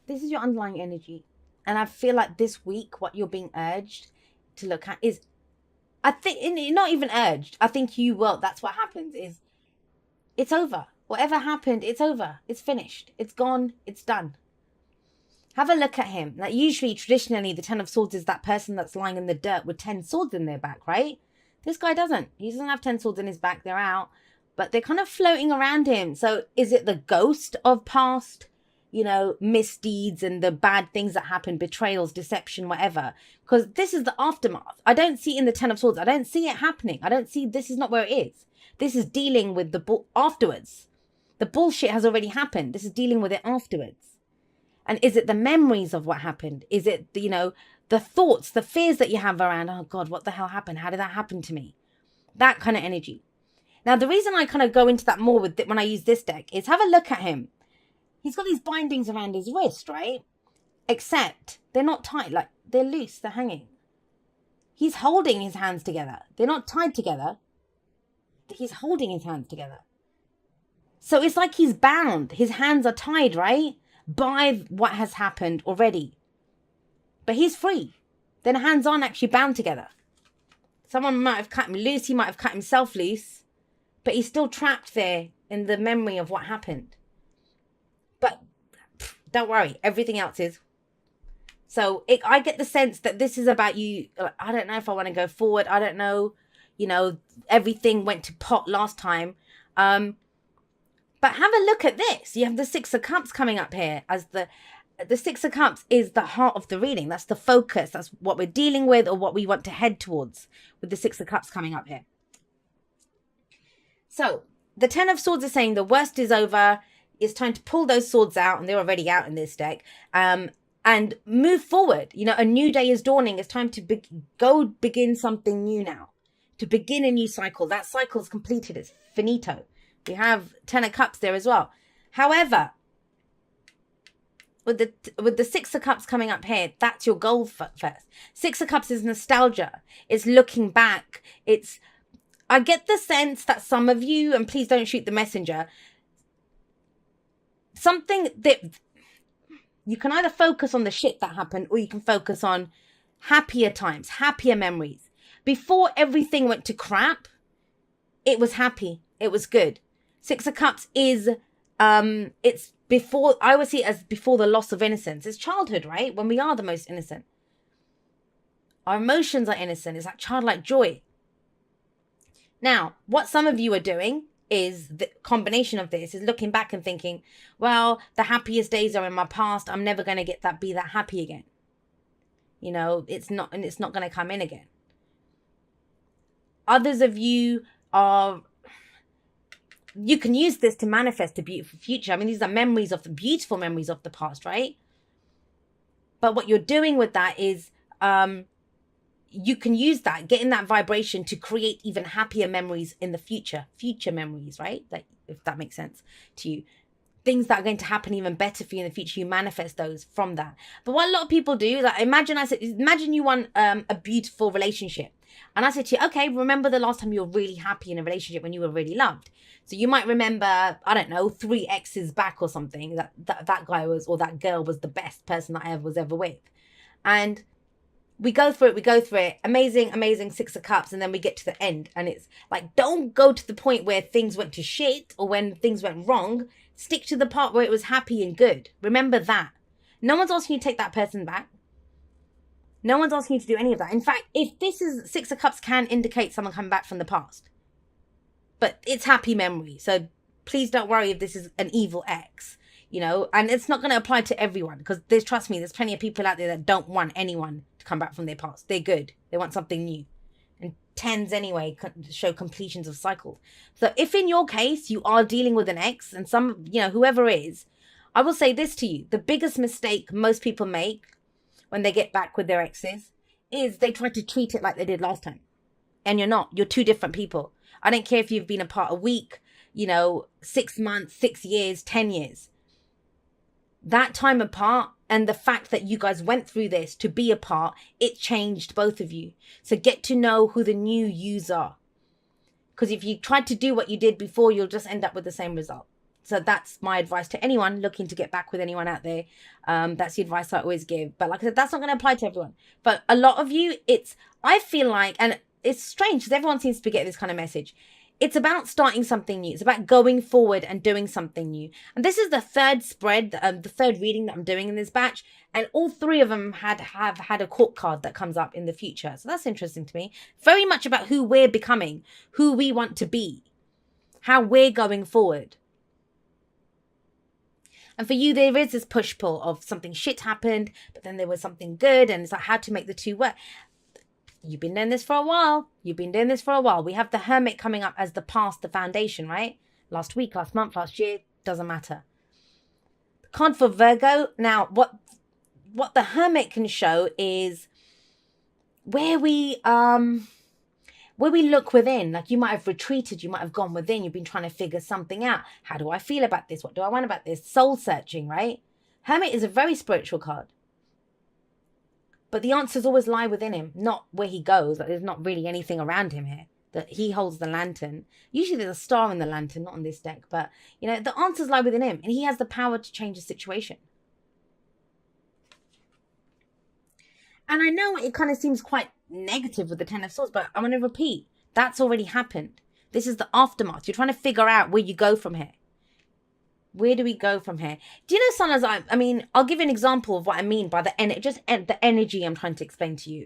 This is your underlying energy. And I feel like this week, what you're being urged to look at is, I think, not even urged, I think you will, that's what happens, is it's over. Whatever happened, it's over. It's finished. It's gone. It's done. Have a look at him. Like usually, traditionally, the 10 of Swords is that person that's lying in the dirt with 10 swords in their back, right? This guy doesn't. He doesn't have 10 swords in his back. They're out. But they're kind of floating around him. So is it the ghost of past, misdeeds and the bad things that happen, betrayals, deception, whatever? Because this is the aftermath. I don't see it in the 10 of Swords. I don't see it happening. I don't see, this is not where it is. This is dealing with the afterwards. The bullshit has already happened. This is dealing with it afterwards. And is it the memories of what happened? Is it, the thoughts, the fears that you have around, oh God, what the hell happened? How did that happen to me? That kind of energy. Now, the reason I kind of go into that more with when I use this deck is have a look at him. He's got these bindings around his wrist, right? Except they're not tight, like they're loose, they're hanging. He's holding his hands together. They're not tied together. He's holding his hands together. So it's like he's bound. His hands are tied, right? By what has happened already. But he's free. Then hands aren't actually bound together. Someone might have cut him loose. He might have cut himself loose. But he's still trapped there in the memory of what happened. But don't worry. Everything else is. So I get the sense that this is about you. I don't know if I want to go forward. I don't know. Everything went to pot last time. But have a look at this. You have the Six of Cups coming up here as the Six of Cups is the heart of the reading. That's the focus. That's what we're dealing with or what we want to head towards with the Six of Cups coming up here. So the 10 of Swords is saying the worst is over. It's time to pull those swords out, and they're already out in this deck, and move forward. A new day is dawning. It's time to begin something new now, to begin a new cycle. That cycle is completed. It's finito. We have 10 of Cups there as well. However, with the Six of Cups coming up here, that's your goal first. Six of Cups is nostalgia. It's looking back. I get the sense that some of you, and please don't shoot the messenger, something that you can either focus on the shit that happened or you can focus on happier times, happier memories. Before everything went to crap, it was happy. It was good. Six of Cups is, it's before, I would see it as before the loss of innocence. It's childhood, right? When we are the most innocent. Our emotions are innocent. It's like childlike joy. Now, what some of you are doing is the combination of this is looking back and thinking, well, the happiest days are in my past. I'm never going to be that happy again. It's not going to come in again. Others of you you can use this to manifest a beautiful future. I mean, these are beautiful memories of the past, right? But what you're doing with that is, you can use that, get in that vibration to create even happier memories in the future memories, right? If that makes sense to you. Things that are going to happen even better for you in the future, you manifest those from that. But what a lot of people do, like imagine you want a beautiful relationship. And I said to you, okay, remember the last time you were really happy in a relationship when you were really loved. So you might remember, I don't know, 3 exes back or something, that guy was, or that girl was the best person that I was ever with. And we go through it. Amazing Six of Cups. And then we get to the end. And it's like, don't go to the point where things went to shit or when things went wrong. Stick to the part where it was happy and good. Remember that. No one's asking you to take that person back. No one's asking you to do any of that. In fact, if this is Six of Cups can indicate someone coming back from the past. But it's happy memory. So please don't worry if this is an evil ex. And it's not going to apply to everyone. Because trust me, there's plenty of people out there that don't want anyone to come back from their past. They're good. They want something new. And 10s anyway show completions of cycles. So if in your case you are dealing with an ex and whoever is, I will say this to you. The biggest mistake most people make when they get back with their exes is they try to treat it like they did last time. And you're not. You're two different people. I don't care if you've been apart a week, 6 months, 6 years, 10 years. That time apart and the fact that you guys went through this to be apart, it changed both of you. So get to know who the new yous are. Because if you tried to do what you did before, you'll just end up with the same result. So that's my advice to anyone looking to get back with anyone out there. That's the advice I always give. But like I said, that's not going to apply to everyone. But a lot of you, I feel like, and it's strange because everyone seems to be getting this kind of message. It's about starting something new. It's about going forward and doing something new. And this is the third spread, the third reading that I'm doing in this batch. And all three of them have had a court card that comes up in the future. So that's interesting to me. Very much about who we're becoming, who we want to be, how we're going forward. And for you, there is this push-pull of something shit happened, but then there was something good. And it's like how to make the two work. You've been doing this for a while. We have the Hermit coming up as the past, the foundation, right? Last week, last month, last year, doesn't matter. The card for Virgo. Now, what the Hermit can show is where we look within. Like you might have retreated, you might have gone within. You've been trying to figure something out. How do I feel about this? What do I want about this? Soul searching, right? Hermit is a very spiritual card. But the answers always lie within him, not where he goes. Like there's not really anything around him here. That he holds the lantern. Usually there's a star in the lantern, not on this deck. But, you know, the answers lie within him. And he has the power to change the situation. And I know it kind of seems quite negative with the Ten of Swords. But I'm going to repeat. That's already happened. This is the aftermath. You're trying to figure out where you go from here. Where do we go from here? Do you know, Sun, I mean, I'll give you an example of what I mean by the energy I'm trying to explain to you.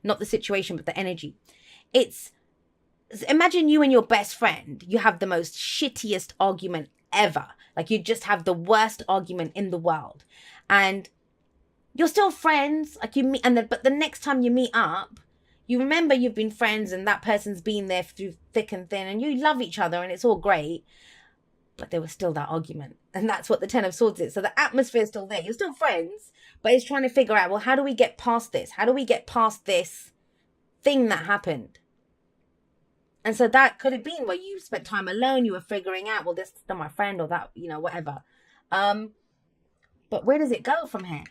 Not the situation, but the energy. Imagine you and your best friend, you have the most shittiest argument ever. Like you just have the worst argument in the world. And you're still friends, like you meet, but the next time you meet up, you remember you've been friends and that person's been there through thick and thin and you love each other and it's all great. But there was still that argument. And that's what the Ten of Swords is. So the atmosphere is still there. You're still friends. But it's trying to figure out, well, how do we get past this? How do we get past this thing that happened? And so that could have been where you spent time alone. You were figuring out, well, this is not my friend or that, you know, whatever. But where does it go from here?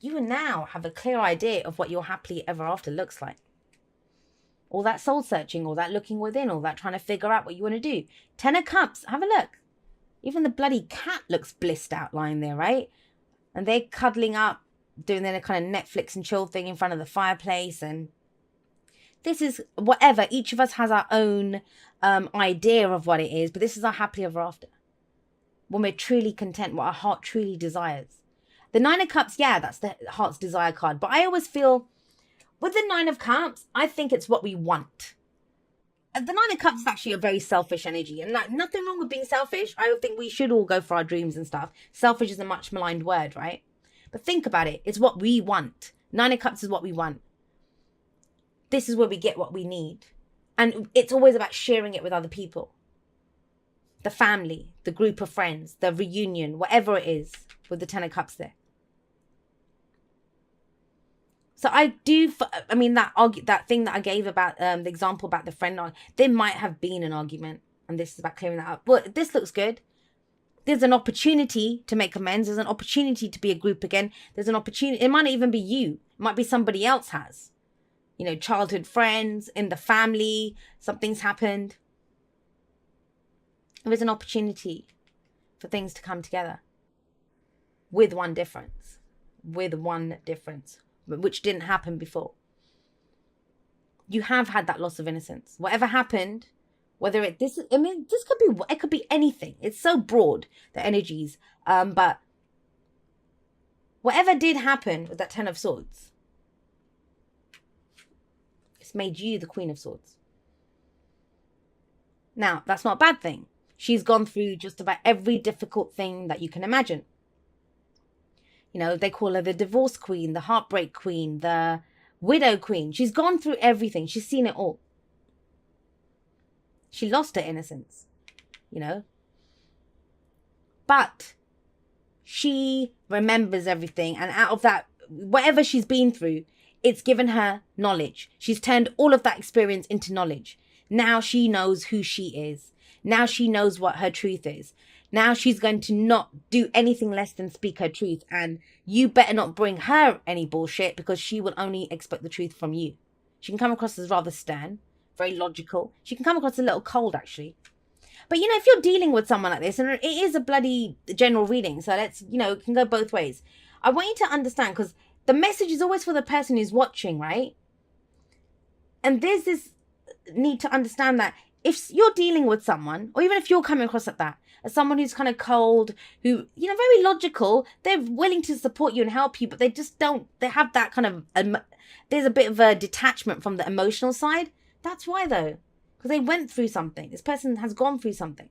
You now have a clear idea of what your happily ever after looks like. All that soul searching, all that looking within, all that trying to figure out what you want to do. Ten of Cups, have a look. Even the bloody cat looks blissed out lying there, right? And they're cuddling up, doing their kind of Netflix and chill thing in front of the fireplace. And this is whatever. Each of us has our own idea of what it is. But this is our happily ever after. When we're truly content, what our heart truly desires. The Nine of Cups, yeah, that's the heart's desire card. But I always feel with the Nine of Cups, I think it's what we want. The Nine of Cups is actually a very selfish energy. And like, nothing wrong with being selfish. I think we should all go for our dreams and stuff. Selfish is a much maligned word, right? But think about it. It's what we want. Nine of Cups is what we want. This is where we get what we need. And it's always about sharing it with other people. The family, the group of friends, the reunion, whatever it is with the Ten of Cups there. So I mean, that thing that I gave about the example about the friend, there might have been an argument, and this is about clearing that up. But this looks good. There's an opportunity to make amends. There's an opportunity to be a group again. There's an opportunity. It might not even be you. It might be somebody else has. You know, childhood friends, in the family, something's happened. There is an opportunity for things to come together. With one difference. Which didn't happen before. You have had that loss of innocence. Whatever happened, this could be anything. It's so broad, the energies. But whatever did happen with that Ten of Swords, it's made you the Queen of Swords. Now, that's not a bad thing. She's gone through just about every difficult thing that you can imagine. You know, they call her the divorce queen, the heartbreak queen, the widow queen. She's gone through everything. She's seen it all. She lost her innocence, you know. But she remembers everything. And out of that, whatever she's been through, it's given her knowledge. She's turned all of that experience into knowledge. Now she knows who she is. Now she knows what her truth is. Now she's going to not do anything less than speak her truth. And you better not bring her any bullshit, because she will only expect the truth from you. She can come across as rather stern, very logical. She can come across a little cold, actually. But, if you're dealing with someone like this, and it is a bloody general reading, so let's, it can go both ways. I want you to understand, because the message is always for the person who's watching, right? And there's this need to understand that if you're dealing with someone, or even if you're coming across like that, as someone who's kind of cold, who, very logical, they're willing to support you and help you, but they just don't, they have that kind of, there's a bit of a detachment from the emotional side. That's why, though. Because they went through something. This person has gone through something.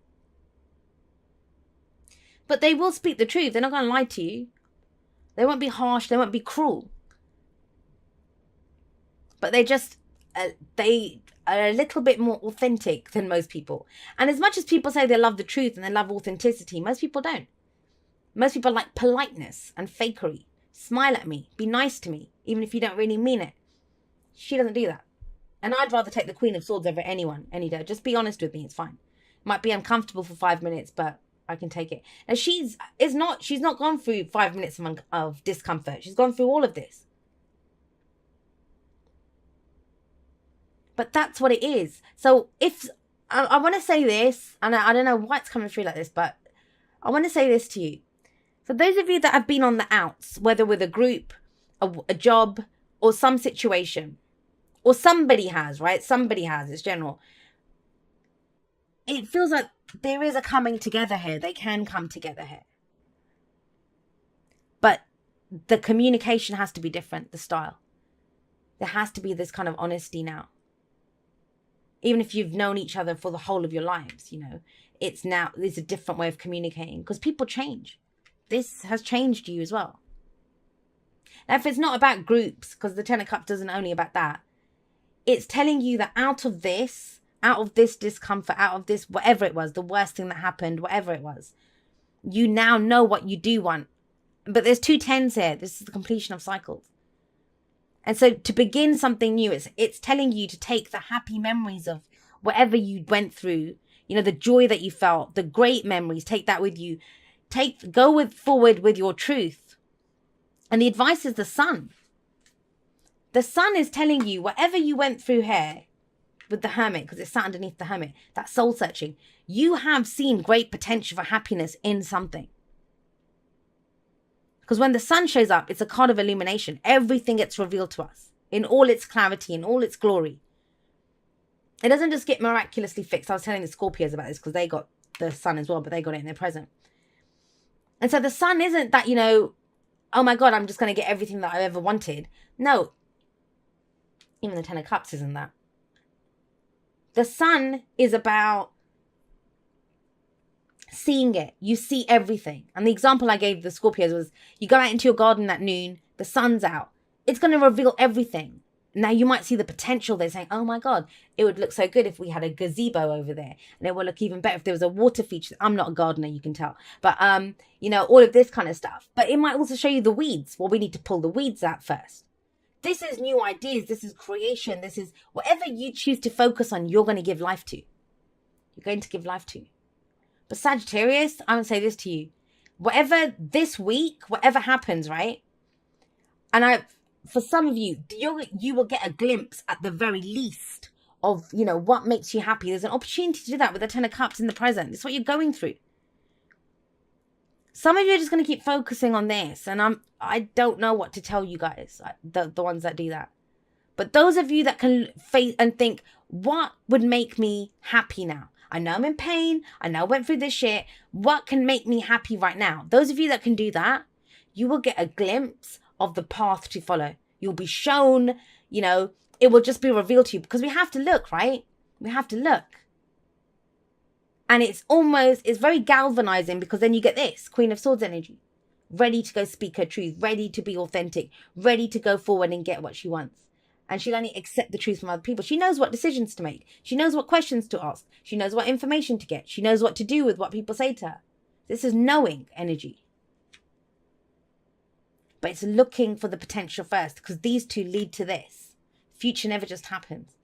But they will speak the truth. They're not going to lie to you. They won't be harsh. They won't be cruel. But they just, they are a little bit more authentic than most people. And as much as people say they love the truth and they love authenticity, most people don't. Most people like politeness and fakery. Smile at me. Be nice to me, even if you don't really mean it. She doesn't do that. And I'd rather take the Queen of Swords over anyone, any day. Just be honest with me. It's fine. Might be uncomfortable for 5 minutes, but I can take it. And she's not gone through 5 minutes of discomfort. She's gone through all of this. But that's what it is. So if I want to say this, and I don't know why it's coming through like this, but I want to say this to you. For those of you that have been on the outs, whether with a group, a job, or some situation, or somebody has, right? Somebody has, it's general. It feels like there is a coming together here. They can come together here. But the communication has to be different, the style. There has to be this kind of honesty now. Even if you've known each other for the whole of your lives, it's a different way of communicating because people change. This has changed you as well. Now, if it's not about groups, because the Ten of Cups isn't only about that, it's telling you that out of this discomfort, out of this, whatever it was, the worst thing that happened, whatever it was, you now know what you do want. But there's 2 tens here. This is the completion of cycles. And so to begin something new, it's telling you to take the happy memories of whatever you went through, the joy that you felt, the great memories, take that with you. Go forward with your truth. And the advice is the sun. The sun is telling you whatever you went through here with the hermit, because it's sat underneath the hermit, that soul searching, you have seen great potential for happiness in something. Because when the sun shows up, it's a card of illumination. Everything gets revealed to us in all its clarity, in all its glory. It doesn't just get miraculously fixed. I was telling the Scorpios about this because they got the sun as well, but they got it in their present. And so the sun isn't that, oh my God, I'm just going to get everything that I ever wanted. No. Even the Ten of Cups isn't that. The sun is about seeing it. You see everything. And the example I gave the Scorpios was you go out into your garden at noon, the sun's out. It's going to reveal everything. Now you might see the potential. They're saying, oh my God, it would look so good if we had a gazebo over there. And it would look even better if there was a water feature. I'm not a gardener, you can tell. But, all of this kind of stuff. But it might also show you the weeds. Well, we need to pull the weeds out first. This is new ideas. This is creation. This is whatever you choose to focus on, you're going to give life to. You're going to give life to. But Sagittarius, I'm going to say this to you. Whatever this week, whatever happens, right? And for some of you, you will get a glimpse at the very least of, what makes you happy. There's an opportunity to do that with the Ten of Cups in the present. It's what you're going through. Some of you are just going to keep focusing on this. And I don't know what to tell you guys, the ones that do that. But those of you that can face and think, what would make me happy now? I know I'm in pain. I know I went through this shit. What can make me happy right now? Those of you that can do that, you will get a glimpse of the path to follow. You'll be shown, it will just be revealed to you because we have to look, right? We have to look. And it's very galvanizing because then you get this Queen of Swords energy, ready to go speak her truth, ready to be authentic, ready to go forward and get what she wants. And she'll only accept the truth from other people. She knows what decisions to make. She knows what questions to ask. She knows what information to get. She knows what to do with what people say to her. This is knowing energy. But it's looking for the potential first because these two lead to this. Future never just happens.